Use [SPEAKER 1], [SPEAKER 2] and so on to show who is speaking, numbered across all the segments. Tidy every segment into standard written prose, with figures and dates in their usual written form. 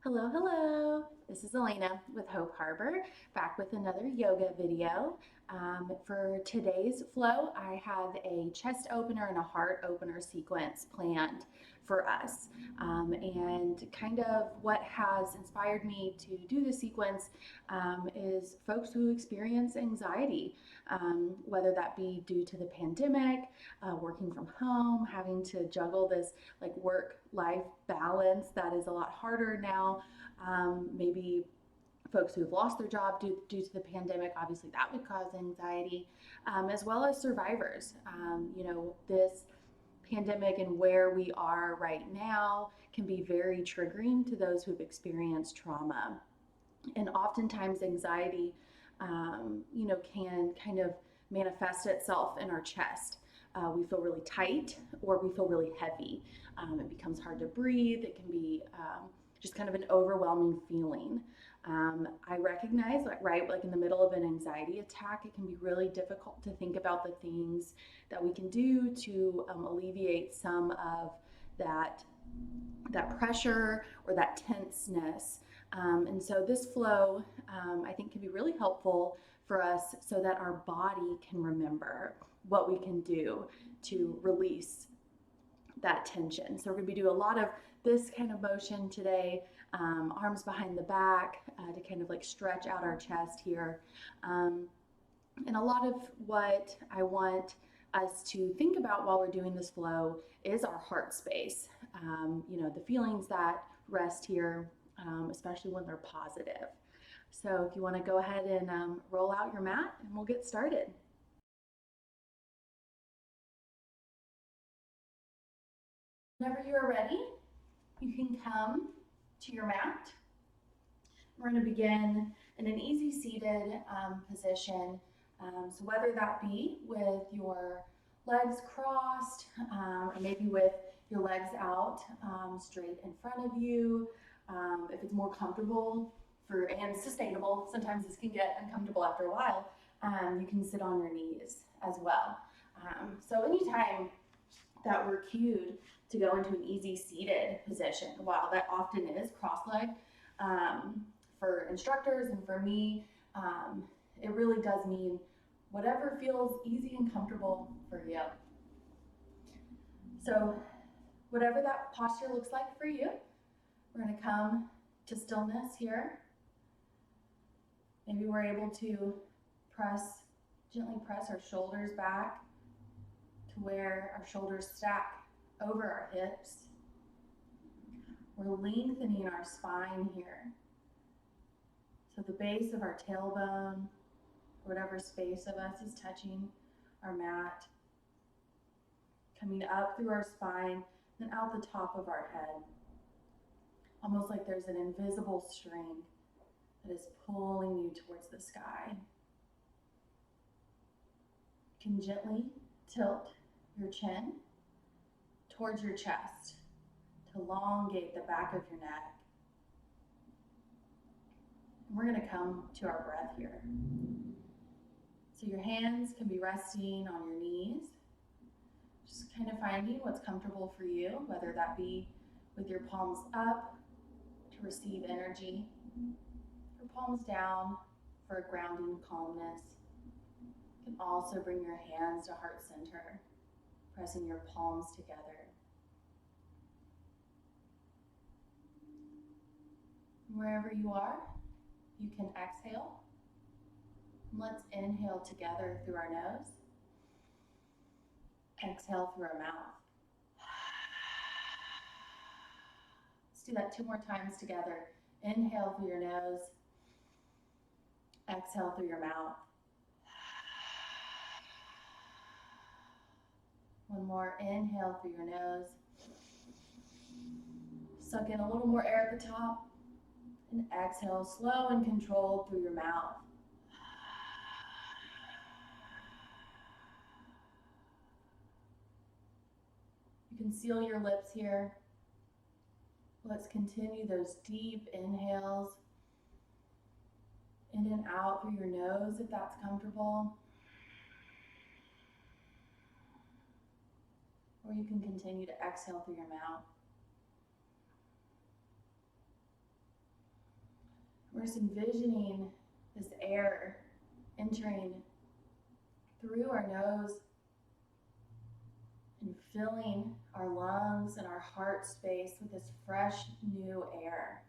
[SPEAKER 1] Hello, hello. This is Alayna with Hope Harbor, back with another yoga video. For today's flow, I have a chest opener and a heart opener sequence planned for us. And kind of what has inspired me to do the sequence is folks who experience anxiety, whether that be due to the pandemic, working from home, having to juggle this like work life balance that is a lot harder now. Maybe folks who've lost their job due to the pandemic, obviously that would cause anxiety, as well as survivors. This pandemic and where we are right now can be very triggering to those who've experienced trauma. And oftentimes, anxiety, can kind of manifest itself in our chest. We feel really tight or we feel really heavy. It becomes hard to breathe. It can be just kind of an overwhelming feeling. I recognize, like in the middle of an anxiety attack, it can be really difficult to think about the things that we can do to alleviate some of that pressure or that tenseness. And so this flow, I think, can be really helpful for us so that our body can remember what we can do to release that tension. So we're going to be doing a lot of this kind of motion today, arms behind the back to kind of like stretch out our chest here. And a lot of what I want us to think about while we're doing this flow is our heart space. The feelings that rest here, especially when they're positive. So if you want to go ahead and roll out your mat and we'll get started. Whenever you're ready, you can come to your mat. We're going to begin in an easy seated position. So whether that be with your legs crossed or maybe with your legs out straight in front of you, if it's more comfortable and sustainable, sometimes this can get uncomfortable after a while, you can sit on your knees as well. So anytime that we're cued to go into an easy seated position, while that often is cross-legged, for instructors and for me, it really does mean whatever feels easy and comfortable for you. So whatever that posture looks like for you, we're going to come to stillness here. Maybe we're able to gently press our shoulders back to where our shoulders stack over our hips. We're lengthening our spine here. So the base of our tailbone, whatever space of us is touching our mat, coming up through our spine, then out the top of our head. Almost like there's an invisible string that is pulling you towards the sky. You can gently tilt your chin towards your chest to elongate the back of your neck. And we're going to come to our breath here. So your hands can be resting on your knees, just kind of finding what's comfortable for you, whether that be with your palms up to receive energy, or palms down for a grounding calmness. You can also bring your hands to heart center, pressing your palms together. Wherever you are, you can exhale. Let's inhale together through our nose. Exhale through our mouth. Let's do that 2 more times together. Inhale through your nose. Exhale through your mouth. 1 more. Inhale through your nose. Suck in a little more air at the top. And exhale slow and controlled through your mouth. You can seal your lips here. Let's continue those deep inhales in and out through your nose if that's comfortable. Or you can continue to exhale through your mouth. We're just envisioning this air entering through our nose and filling our lungs and our heart space with this fresh new air.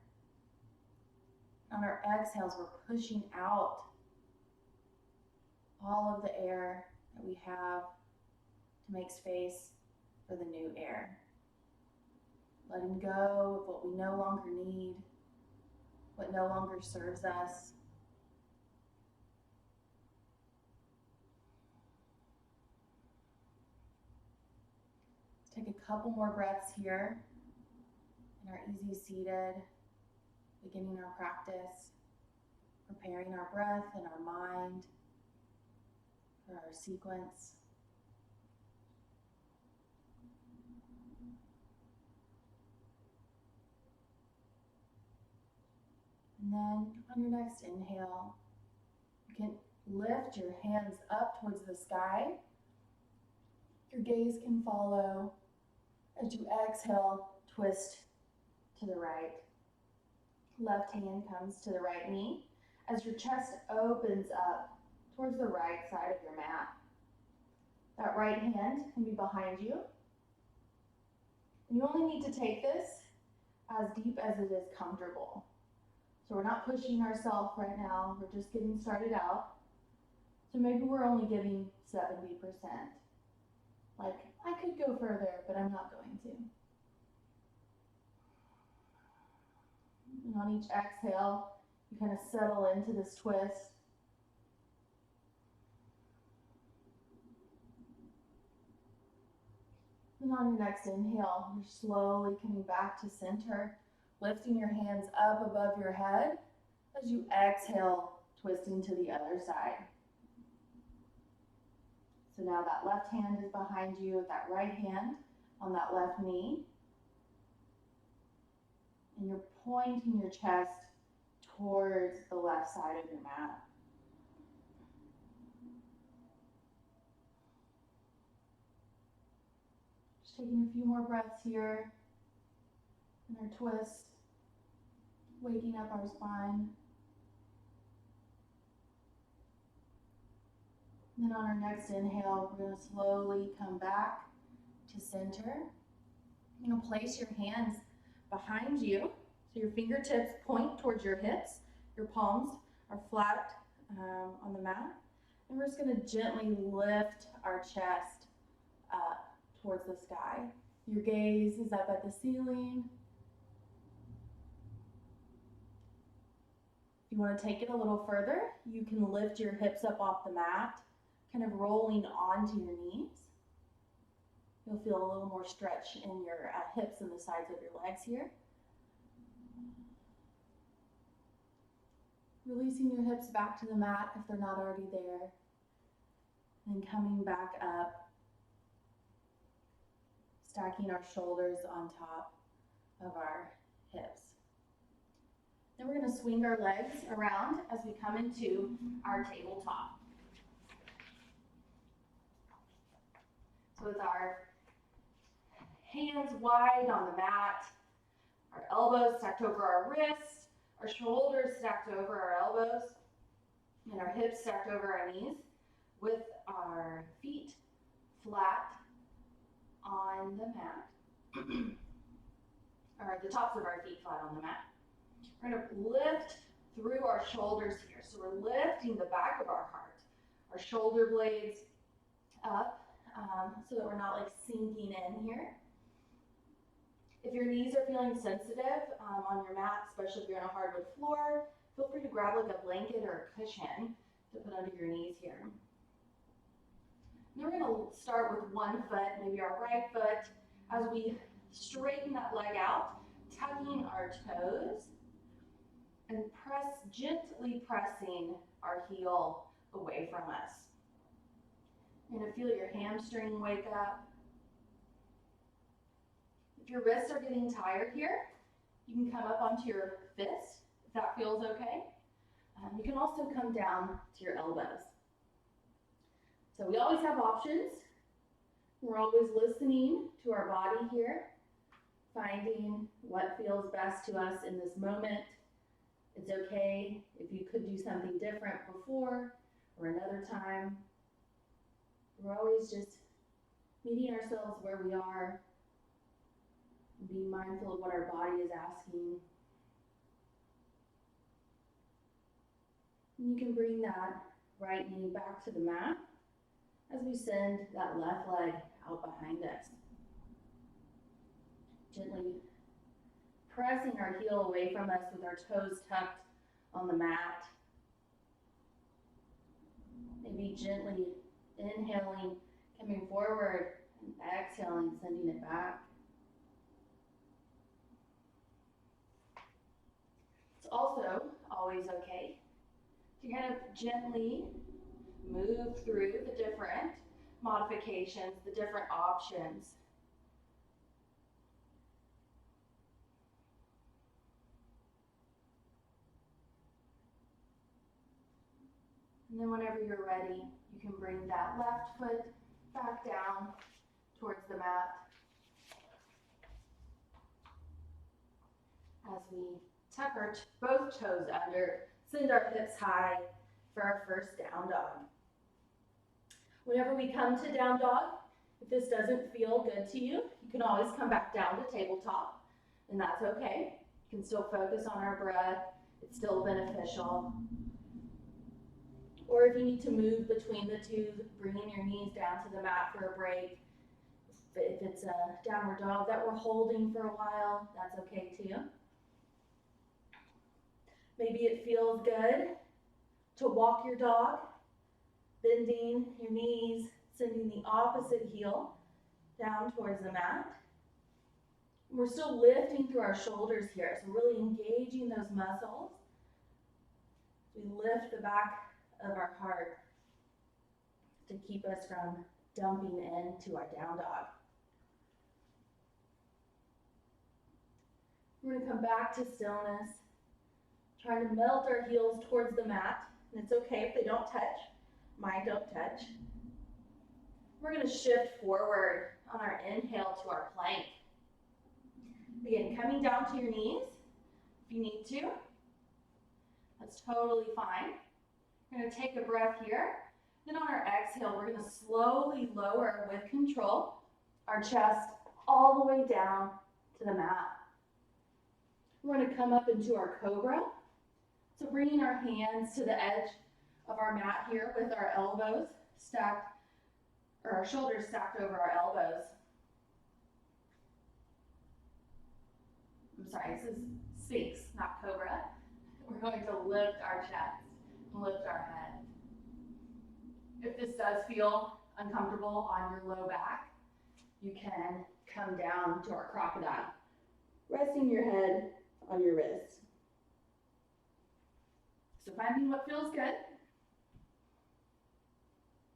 [SPEAKER 1] On our exhales, we're pushing out all of the air that we have to make space for the new air. Letting go of what we no longer need, what no longer serves us. Take a couple more breaths here in our easy seated, beginning our practice, preparing our breath and our mind for our sequence. And then on your next inhale, you can lift your hands up towards the sky. Your gaze can follow as you exhale, twist to the right. Left hand comes to the right knee as your chest opens up towards the right side of your mat. That right hand can be behind you. And you only need to take this as deep as it is comfortable. So we're not pushing ourselves right now, we're just getting started out. So maybe we're only giving 70%. Like, I could go further, but I'm not going to. And on each exhale, you kind of settle into this twist. And on your next inhale, you're slowly coming back to center, lifting your hands up above your head as you exhale, twisting to the other side. So now that left hand is behind you with that right hand on that left knee. And you're pointing your chest towards the left side of your mat. Just taking a few more breaths here in our twist, waking up our spine. And then on our next inhale, we're going to slowly come back to center. You're going to place your hands behind you, so your fingertips point towards your hips. Your palms are flat on the mat. And we're just going to gently lift our chest up towards the sky. Your gaze is up at the ceiling. If you want to take it a little further, you can lift your hips up off the mat, kind of rolling onto your knees. You'll feel a little more stretch in your hips and the sides of your legs here. Releasing your hips back to the mat if they're not already there. And coming back up, stacking our shoulders on top of our hips. Then we're going to swing our legs around as we come into our tabletop. So with our hands wide on the mat, our elbows stacked over our wrists, our shoulders stacked over our elbows, and our hips stacked over our knees, with our feet flat on the mat, or the tops of our feet flat on the mat. We're going to lift through our shoulders here. So we're lifting the back of our heart, our shoulder blades up, so that we're not like sinking in here. If your knees are feeling sensitive on your mat, especially if you're on a hardwood floor, feel free to grab like a blanket or a cushion to put under your knees here. And we're going to start with one foot, maybe our right foot, as we straighten that leg out, tucking our toes, and gently pressing our heel away from us. You're going to feel your hamstring wake up. If your wrists are getting tired here, you can come up onto your fist, if that feels okay. You can also come down to your elbows. So we always have options. We're always listening to our body here, finding what feels best to us in this moment. It's okay if you could do something different before or another time. We're always just meeting ourselves where we are, and being mindful of what our body is asking. And you can bring that right knee back to the mat as we send that left leg out behind us. Gently pressing our heel away from us with our toes tucked on the mat. Maybe gently inhaling, coming forward, and exhaling, sending it back. It's also always okay to kind of gently move through the different modifications, the different options. And then whenever you're ready, you can bring that left foot back down towards the mat as we tuck our both toes under, send our hips high for our first down dog. Whenever we come to down dog, if this doesn't feel good to you, you can always come back down to tabletop, and that's okay. You can still focus on our breath. It's still beneficial. Or if you need to move between the two, bringing your knees down to the mat for a break. If it's a downward dog that we're holding for a while, that's okay too. Maybe it feels good to walk your dog, bending your knees, sending the opposite heel down towards the mat. We're still lifting through our shoulders here, so really engaging those muscles. We lift the back of our heart to keep us from dumping into our down dog. We're going to come back to stillness, trying to melt our heels towards the mat. And it's okay if they don't touch. Mine don't touch. We're going to shift forward on our inhale to our plank. Again, coming down to your knees if you need to. That's totally fine. We're going to take a breath here. Then on our exhale, we're going to slowly lower with control our chest all the way down to the mat. We're going to come up into our cobra. So bringing our hands to the edge of our mat here with our elbows stacked, or our shoulders stacked over our elbows. I'm sorry, this is Sphinx, not Cobra. We're going to lift our chest and lift our head. If this does feel uncomfortable on your low back, you can come down to our crocodile, resting your head on your wrist. So finding what feels good.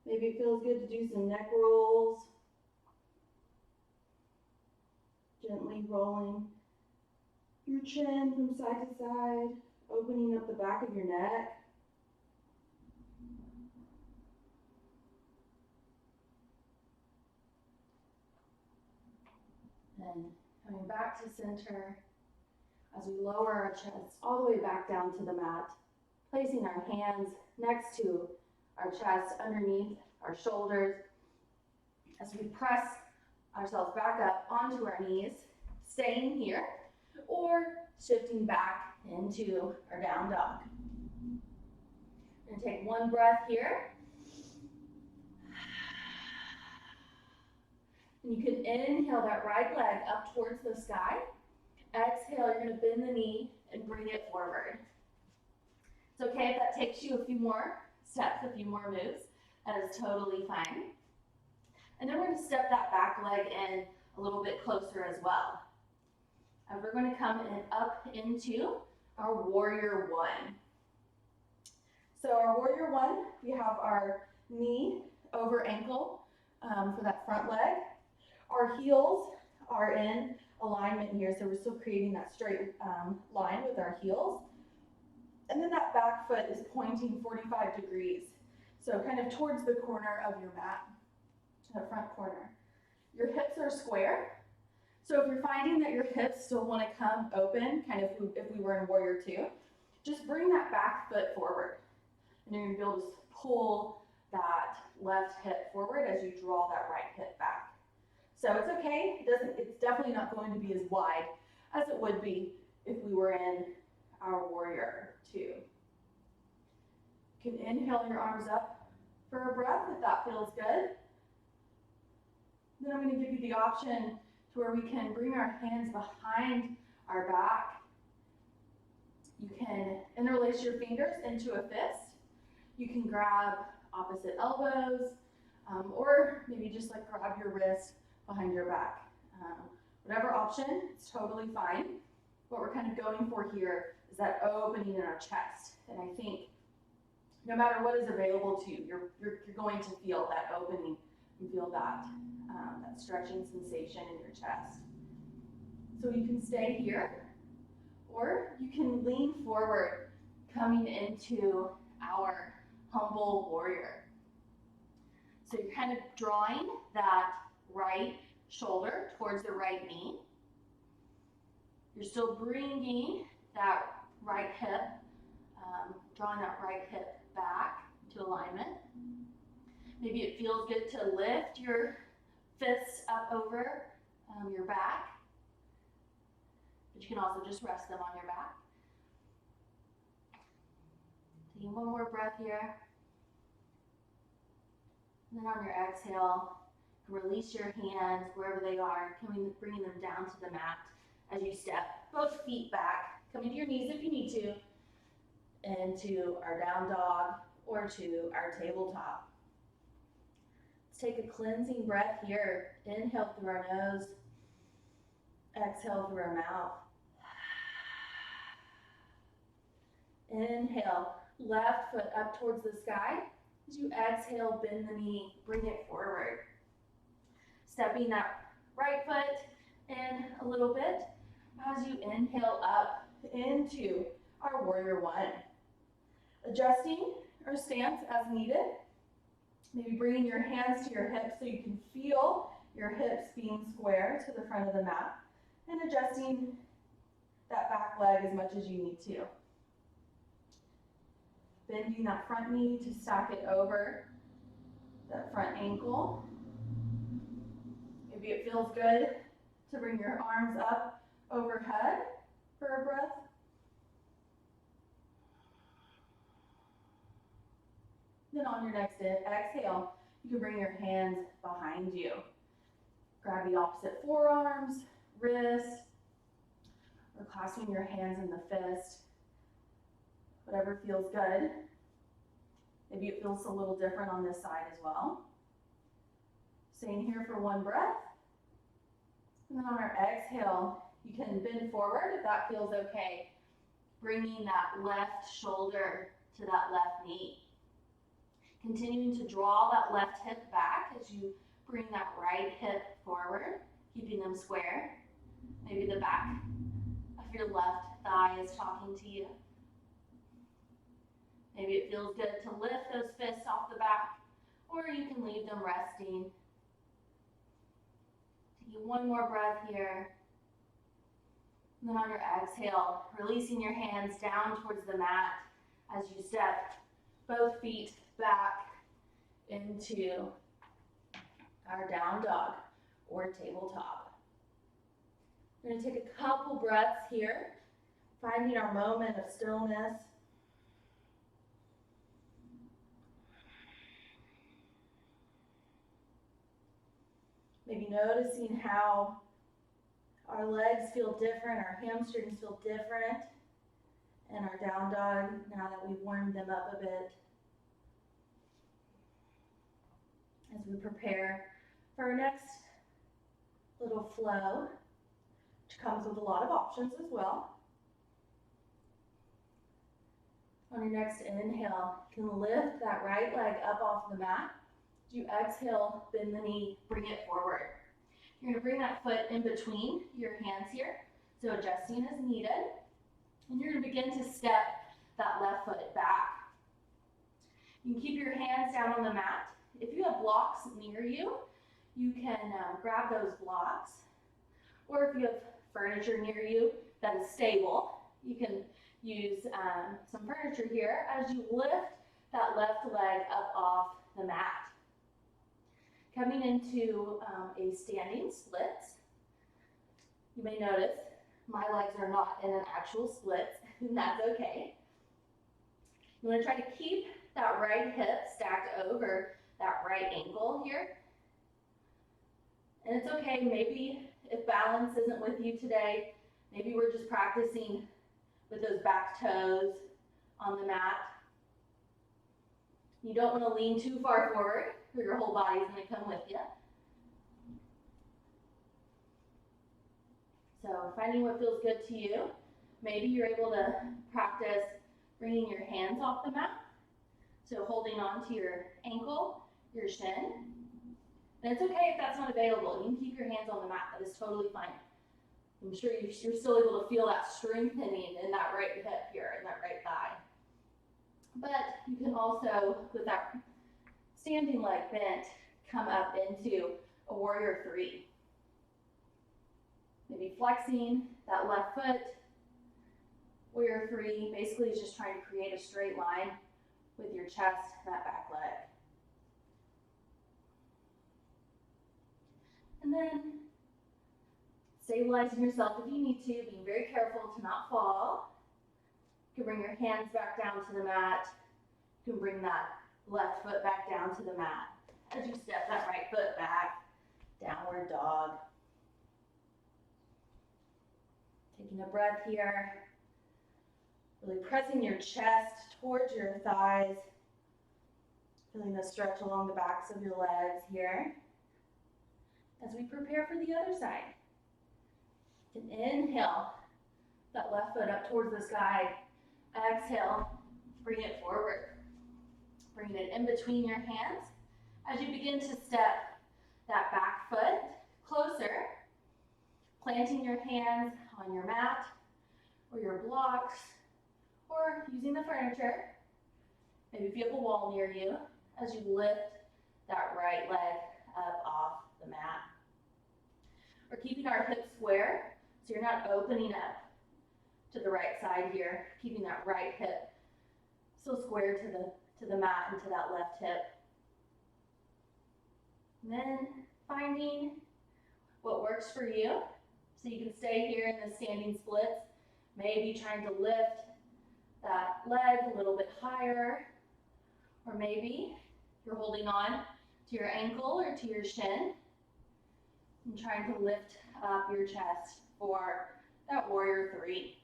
[SPEAKER 1] Maybe it feels good to do some neck rolls. Gently rolling your chin from side to side, opening up the back of your neck. Then coming back to center as we lower our chest all the way back down to the mat, placing our hands next to our chest, underneath our shoulders, as we press ourselves back up onto our knees, staying here, or shifting back into our down dog. We're going to take one breath here. And you can inhale that right leg up towards the sky. Exhale, you're going to bend the knee and bring it forward. It's okay if that takes you a few more steps, a few more moves. That is totally fine. And then we're going to step that back leg in a little bit closer as well. And we're going to come in up into our warrior one. So our warrior one, we have our knee over ankle for that front leg. Our heels are in alignment here, so we're still creating that straight line with our heels. And then that back foot is pointing 45 degrees. So kind of towards the corner of your mat, the front corner. Your hips are square. So if you're finding that your hips still want to come open, kind of if we were in warrior two, just bring that back foot forward. And you're gonna be able to pull that left hip forward as you draw that right hip back. So it's okay, it's definitely not going to be as wide as it would be if we were in our warrior two. You can inhale your arms up for a breath if that feels good. Then I'm going to give you the option to where we can bring our hands behind our back. You can interlace your fingers into a fist. You can grab opposite elbows, or maybe just like grab your wrist behind your back. Whatever option, it's totally fine. What we're kind of going for here is that opening in our chest. And I think no matter what is available to you, you're going to feel that opening and feel that stretching sensation in your chest. So you can stay here, or you can lean forward, coming into our humble warrior. So you're kind of drawing that right shoulder towards the right knee. You're still bringing that right hip, drawing that right hip back to alignment. Maybe it feels good to lift your fists up over your back, but you can also just rest them on your back. Taking one more breath here. And then on your exhale, release your hands wherever they are, bringing them down to the mat as you step both feet back, coming to your knees if you need to, into our down dog or to our tabletop. Let's take a cleansing breath here. Inhale through our nose, exhale through our mouth. Inhale, left foot up towards the sky. As you exhale, bend the knee, bring it forward. Stepping that right foot in a little bit as you inhale up into our warrior one. Adjusting our stance as needed. Maybe bringing your hands to your hips so you can feel your hips being square to the front of the mat, and adjusting that back leg as much as you need to. Bending that front knee to stack it over that front ankle. Maybe it feels good to bring your arms up overhead for a breath. Then on your next exhale, you can bring your hands behind you. Grab the opposite forearms, wrist, or clasping your hands in the fist. Whatever feels good. Maybe it feels a little different on this side as well. Staying here for one breath. And then on our exhale, you can bend forward if that feels okay. Bringing that left shoulder to that left knee. Continuing to draw that left hip back as you bring that right hip forward, keeping them square. Maybe the back of your left thigh is talking to you. Maybe it feels good to lift those fists off the back, or you can leave them resting. Taking one more breath here. And then on your exhale, releasing your hands down towards the mat as you step both feet back into our down dog or tabletop. We're going to take a couple breaths here, finding our moment of stillness. Maybe noticing how our legs feel different, our hamstrings feel different, and our down dog now that we've warmed them up a bit. As we prepare for our next little flow, which comes with a lot of options as well. On your next inhale, you can lift that right leg up off the mat. As you exhale, bend the knee, bring it forward. You're going to bring that foot in between your hands here, so adjusting as needed. And you're going to begin to step that left foot back. You can keep your hands down on the mat. If you have blocks near you, you can grab those blocks. Or if you have furniture near you that is stable, you can use some furniture here as you lift that left leg up off the mat. Coming into a standing split. You may notice my legs are not in an actual split, and that's okay. You want to try to keep that right hip stacked over that right ankle here. And it's okay, maybe if balance isn't with you today, maybe we're just practicing with those back toes on the mat. You don't want to lean too far forward or your whole body is going to come with you. So finding what feels good to you. Maybe you're able to practice bringing your hands off the mat. So holding on to your ankle, your shin. And it's okay if that's not available. You can keep your hands on the mat. That is totally fine. I'm sure you're still able to feel that strengthening in that right hip here and that right thigh. But you can also, with that standing leg bent, come up into a warrior three. Maybe flexing that left foot. Warrior three basically is just trying to create a straight line with your chest and that back leg. And then stabilizing yourself if you need to, being very careful to not fall. You can bring your hands back down to the mat. You can bring that left foot back down to the mat. As you step that right foot back, downward dog. Taking a breath here. Really pressing your chest towards your thighs. Feeling the stretch along the backs of your legs here. As we prepare for the other side. And inhale that left foot up towards the sky. Exhale, bring it forward. Bring it in between your hands. As you begin to step that back foot closer, planting your hands on your mat or your blocks or using the furniture. Maybe if you have a wall near you, as you lift that right leg up off the mat. We're keeping our hips square, so you're not opening up to the right side here, keeping that right hip still square to the mat and to that left hip. And then finding what works for you. So you can stay here in the standing splits, maybe trying to lift that leg a little bit higher, or maybe you're holding on to your ankle or to your shin and trying to lift up your chest for that warrior three.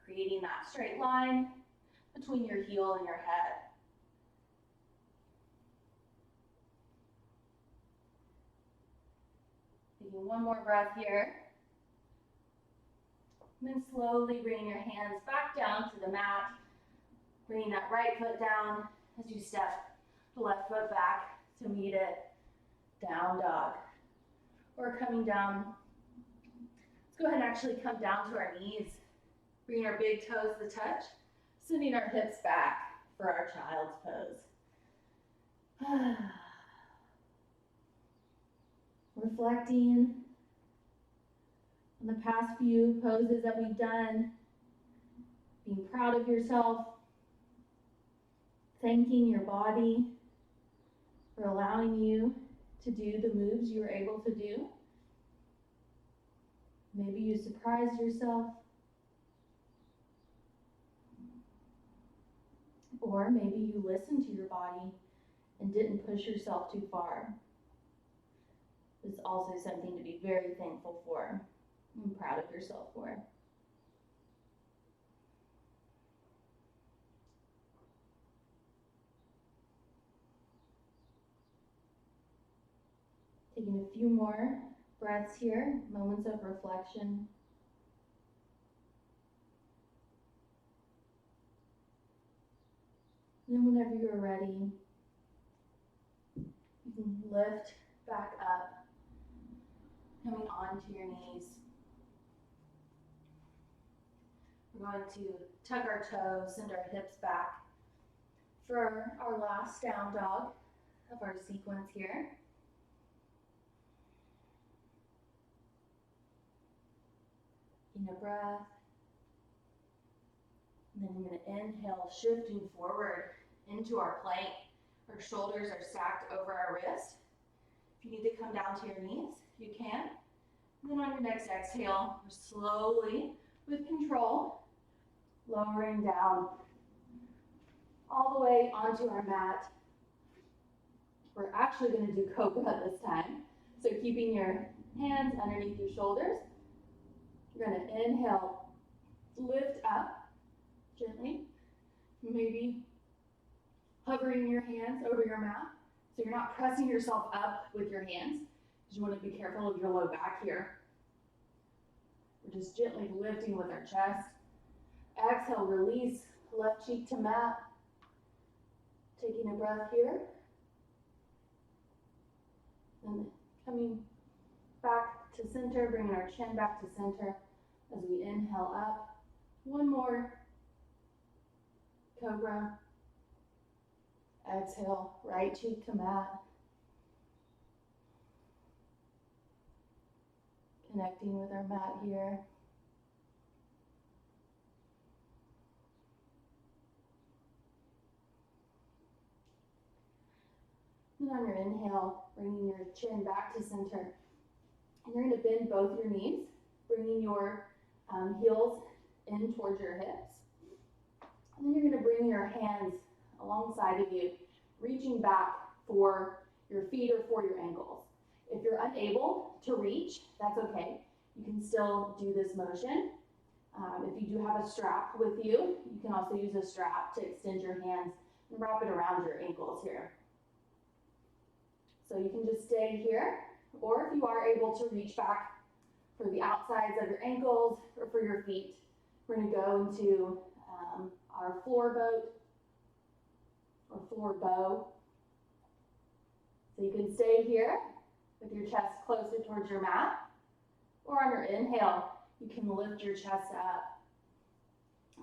[SPEAKER 1] Creating that straight line between your heel and your head. Taking one more breath here. And then slowly bringing your hands back down to the mat. Bringing that right foot down as you step the left foot back to meet it. Down dog. Or coming down. Let's go ahead and actually come down to our knees. Bringing our big toes to touch. Sending our hips back for our child's pose. Reflecting on the past few poses that we've done. Being proud of yourself. Thanking your body for allowing you to do the moves you were able to do. Maybe you surprised yourself. Or maybe you listened to your body and didn't push yourself too far. It's also something to be very thankful for and proud of yourself for. Taking a few more breaths here, moments of reflection. And then whenever you're ready, you can lift back up, coming onto your knees. We're going to tuck our toes, send our hips back for our last down dog of our sequence here. Taking a breath. And then I'm going to inhale, shifting forward into our plank. Our shoulders are stacked over our wrist. If you need to come down to your knees, you can. And then on your next exhale, we're slowly, with control, lowering down all the way onto our mat. We're actually going to do cobra this time. So keeping your hands underneath your shoulders. You're going to inhale, lift up gently, maybe hovering your hands over your mat. So you're not pressing yourself up with your hands. You want to be careful of your low back here. We're just gently lifting with our chest. Exhale, release, left cheek to mat. Taking a breath here. And coming back to center, bringing our chin back to center as we inhale up. One more. Cobra. Exhale, right cheek to mat. Connecting with our mat here. And on your inhale, bringing your chin back to center. And you're going to bend both your knees, bringing your heels in towards your hips. And then you're going to bring your hands alongside of you, reaching back for your feet or for your ankles. If you're unable to reach, that's okay. You can still do this motion. If you do have a strap with you, you can also use a strap to extend your hands and wrap it around your ankles here. So you can just stay here, or if you are able to reach back for the outsides of your ankles or for your feet, we're going to go into our floor boat or floor bow. So you can stay here with your chest closer towards your mat, or on your inhale, you can lift your chest up.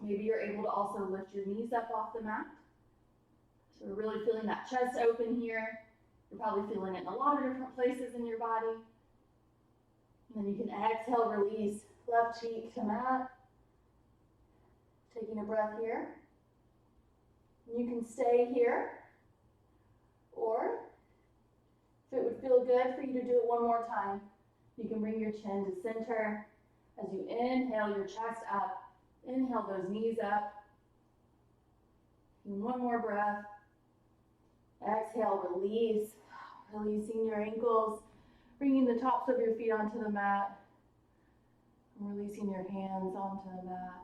[SPEAKER 1] Maybe you're able to also lift your knees up off the mat. So we're really feeling that chest open here. You're probably feeling it in a lot of different places in your body. And then you can exhale, release, left cheek to mat. Taking a breath here. You can stay here, or if it would feel good for you to do it one more time, you can bring your chin to center. As you inhale your chest up, inhale those knees up. And one more breath. Exhale, release, releasing your ankles, bringing the tops of your feet onto the mat, and releasing your hands onto the mat.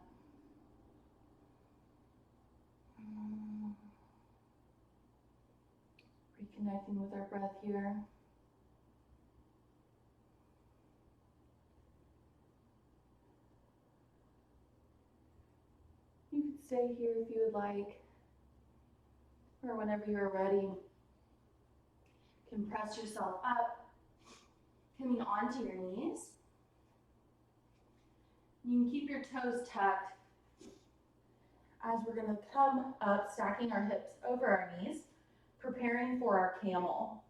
[SPEAKER 1] Reconnecting with our breath here. You can stay here if you would like, or whenever you're ready, you can press yourself up, coming onto your knees. You can keep your toes tucked as we're going to come up, stacking our hips over our knees, preparing for our camel.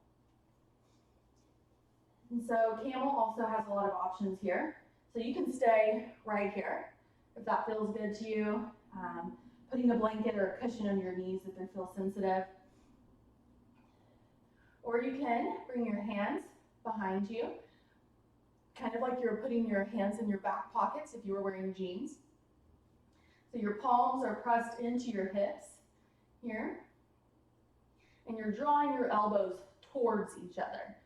[SPEAKER 1] And so camel also has a lot of options here. So you can stay right here if that feels good to you. Putting a blanket or a cushion on your knees if they feel sensitive. Or you can bring your hands behind you, kind of like you're putting your hands in your back pockets if you were wearing jeans. So your palms are pressed into your hips here, and you're drawing your elbows towards each other.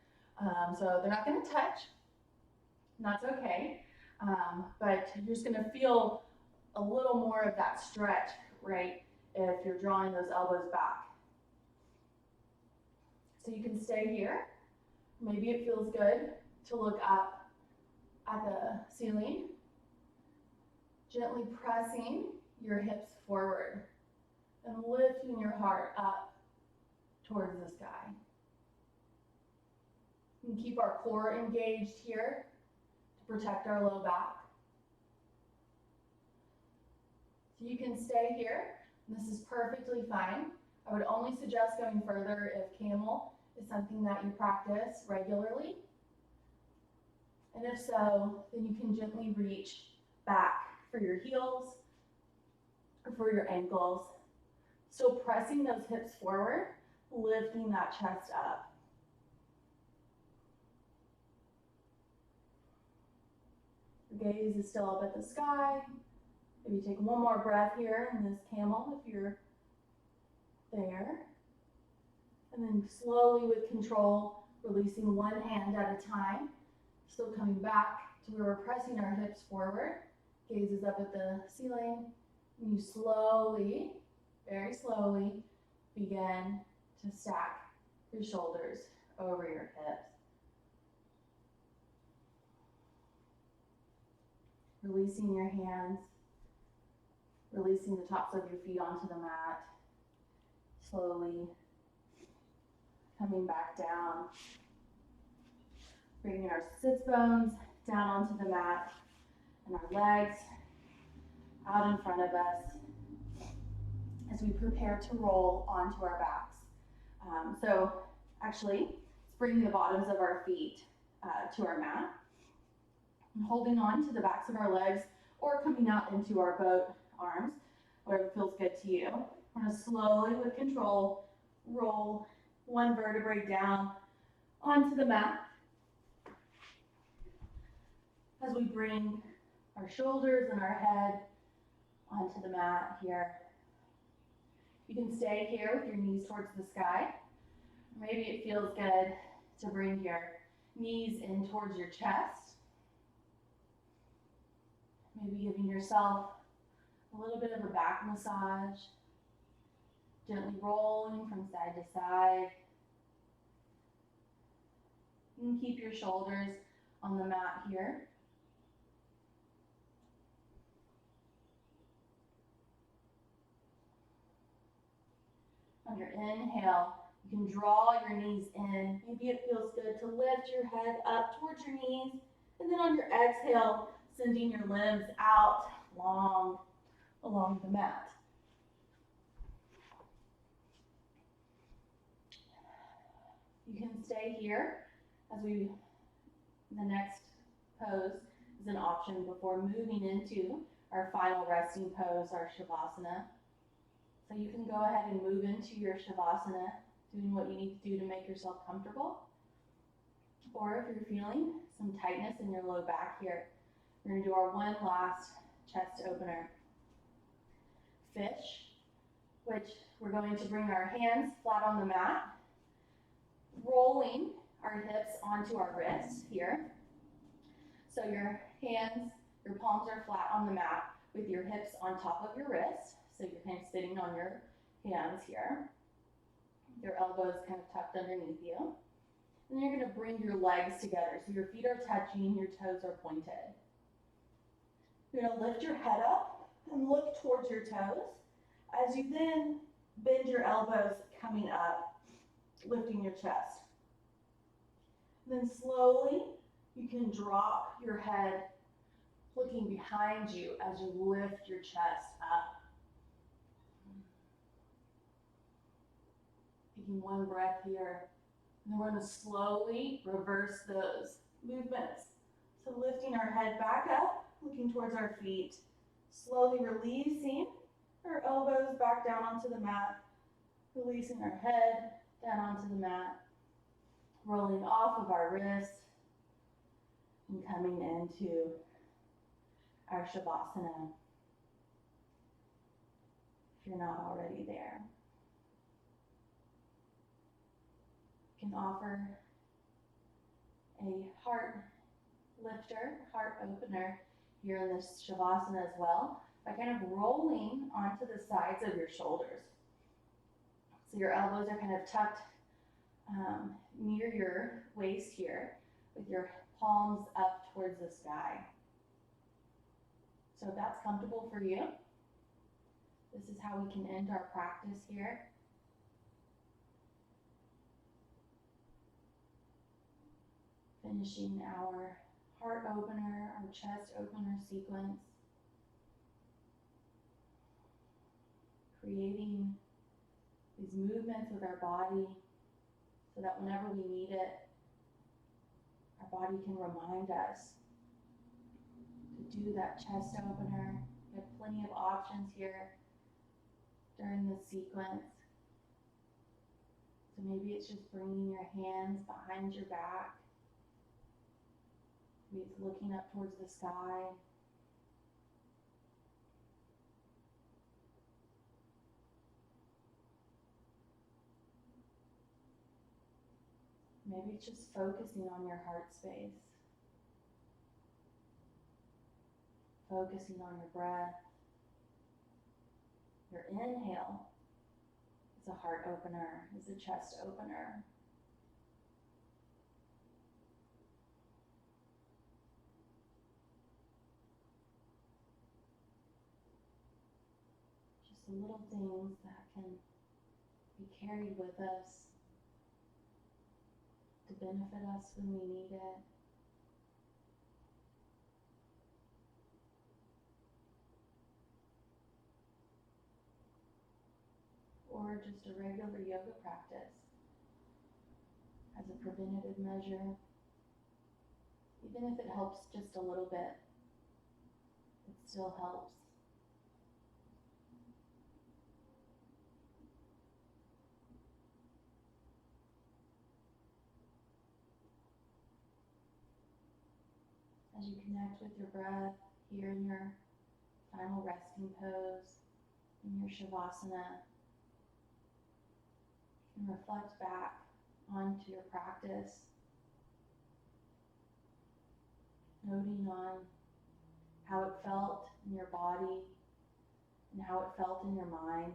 [SPEAKER 1] So they're not going to touch, and that's okay, but you're just going to feel a little more of that stretch, right, if you're drawing those elbows back. So you can stay here. Maybe it feels good to look up at the ceiling, gently pressing your hips forward and lifting your heart up towards the sky. We can keep our core engaged here to protect our low back. So you can stay here. This is perfectly fine. I would only suggest going further if camel is something that you practice regularly. And if so, then you can gently reach back for your heels for your ankles. Still pressing those hips forward, lifting that chest up. Your gaze is still up at the sky. Maybe take one more breath here in this camel if you're there. And then slowly with control, releasing one hand at a time. Still coming back to where we're pressing our hips forward. Gaze is up at the ceiling. And you slowly, very slowly, begin to stack your shoulders over your hips. Releasing your hands, releasing the tops of your feet onto the mat. Slowly coming back down. Bringing our sits bones down onto the mat and our legs out in front of us as we prepare to roll onto our backs. So actually, let's bring the bottoms of our feet to our mat and holding on to the backs of our legs or coming out into our boat arms, whatever feels good to you. We're going to slowly, with control, roll one vertebrae down onto the mat as we bring our shoulders and our head onto the mat here. You can stay here with your knees towards the sky. Maybe it feels good to bring your knees in towards your chest. Maybe giving yourself a little bit of a back massage. Gently rolling from side to side. You can keep your shoulders on the mat here. On your inhale, you can draw your knees in. Maybe it feels good to lift your head up towards your knees. And then on your exhale, sending your limbs out long along the mat. You can stay here as the next pose is an option before moving into our final resting pose, our Shavasana. So you can go ahead and move into your Shavasana, doing what you need to do to make yourself comfortable. Or if you're feeling some tightness in your low back here, we're going to do our one last chest opener. Fish, which we're going to bring our hands flat on the mat, rolling our hips onto our wrists here. So your hands, your palms are flat on the mat with your hips on top of your wrist. So you're kind of sitting on your hands here. Your elbows kind of tucked underneath you. And you're going to bring your legs together. So your feet are touching, your toes are pointed. You're going to lift your head up and look towards your toes. As you then bend your elbows coming up, lifting your chest. Then slowly, you can drop your head looking behind you as you lift your chest up. Taking one breath here. And then we're going to slowly reverse those movements. So lifting our head back up, looking towards our feet. Slowly releasing our elbows back down onto the mat. Releasing our head down onto the mat. Rolling off of our wrists. And coming into our Shavasana. If you're not already there. You can offer a heart lifter, heart opener here in this Shavasana as well, by kind of rolling onto the sides of your shoulders. So your elbows are kind of tucked near your waist here, with your palms up towards the sky. So if that's comfortable for you, this is how we can end our practice here. Finishing our heart opener, our chest opener sequence. Creating these movements with our body so that whenever we need it, our body can remind us to do that chest opener. We have plenty of options here during this sequence. So maybe it's just bringing your hands behind your back. Maybe it's looking up towards the sky. Maybe it's just focusing on your heart space. Focusing on your breath. Your inhale is a heart opener, is a chest opener. Just the little things that can be carried with us to benefit us when we need it. Or just a regular yoga practice as a preventative measure. Even if it helps just a little bit, it still helps. As you connect with your breath here in your final resting pose, in your Shavasana, and reflect back onto your practice, noting on how it felt in your body and how it felt in your mind.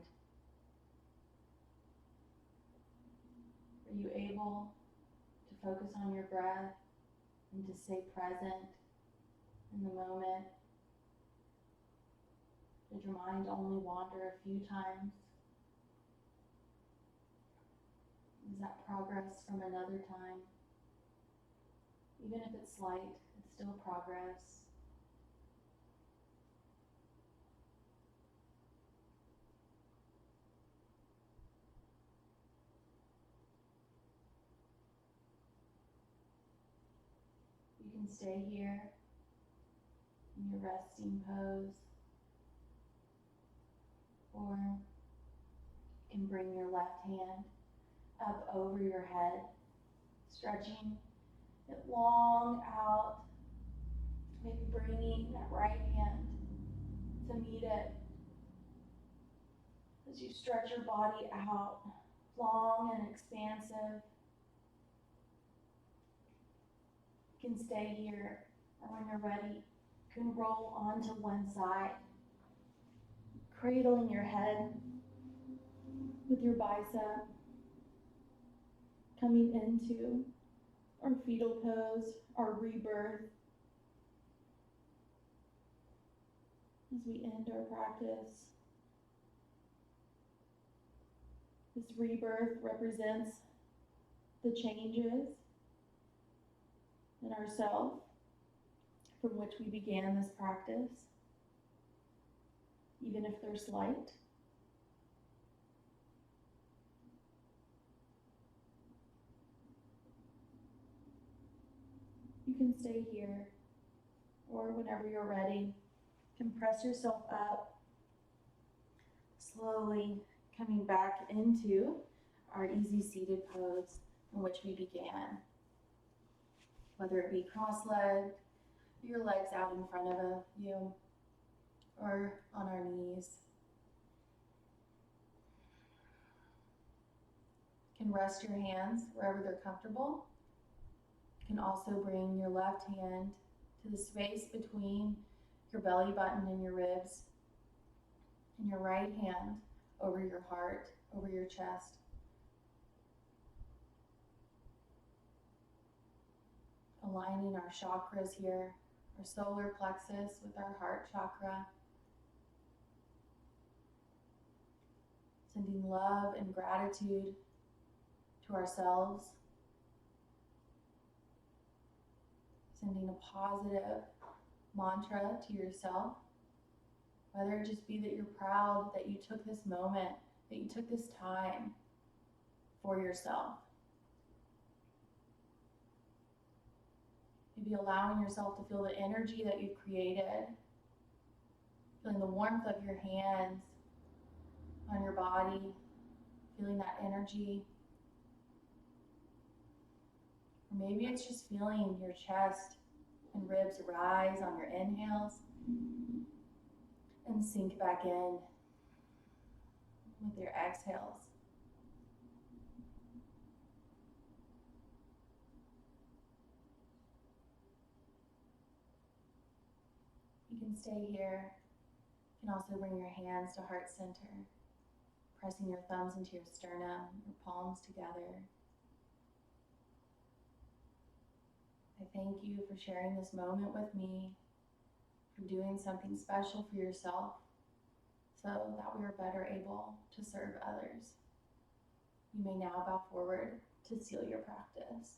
[SPEAKER 1] Are you able to focus on your breath and to stay present in the moment? Did your mind only wander a few times? Is that progress from another time? Even if it's slight, it's still progress. You can stay here in your resting pose, or you can bring your left hand up over your head, stretching it long out, maybe bringing that right hand to meet it as you stretch your body out, long and expansive. You can stay here, or when you're ready, you can roll onto one side, cradling your head with your bicep, coming into our fetal pose, our rebirth, as we end our practice. This rebirth represents the changes in ourself from which we began this practice, even if they're slight. You can stay here, or whenever you're ready, you can press yourself up, slowly coming back into our easy seated pose in which we began. Whether it be cross-legged, your legs out in front of you, or on our knees. You can rest your hands wherever they're comfortable. You can also bring your left hand to the space between your belly button and your ribs, and your right hand over your heart, over your chest. Aligning our chakras here, our solar plexus with our heart chakra. Sending love and gratitude to ourselves. Sending a positive mantra to yourself. Whether it just be that you're proud that you took this moment, that you took this time for yourself. Maybe allowing yourself to feel the energy that you've created, feeling the warmth of your hands on your body, feeling that energy. Or maybe it's just feeling your chest and ribs rise on your inhales and sink back in with your exhales. You can stay here. You can also bring your hands to heart center, pressing your thumbs into your sternum, your palms together. I thank you for sharing this moment with me, for doing something special for yourself so that we are better able to serve others. You may now bow forward to seal your practice.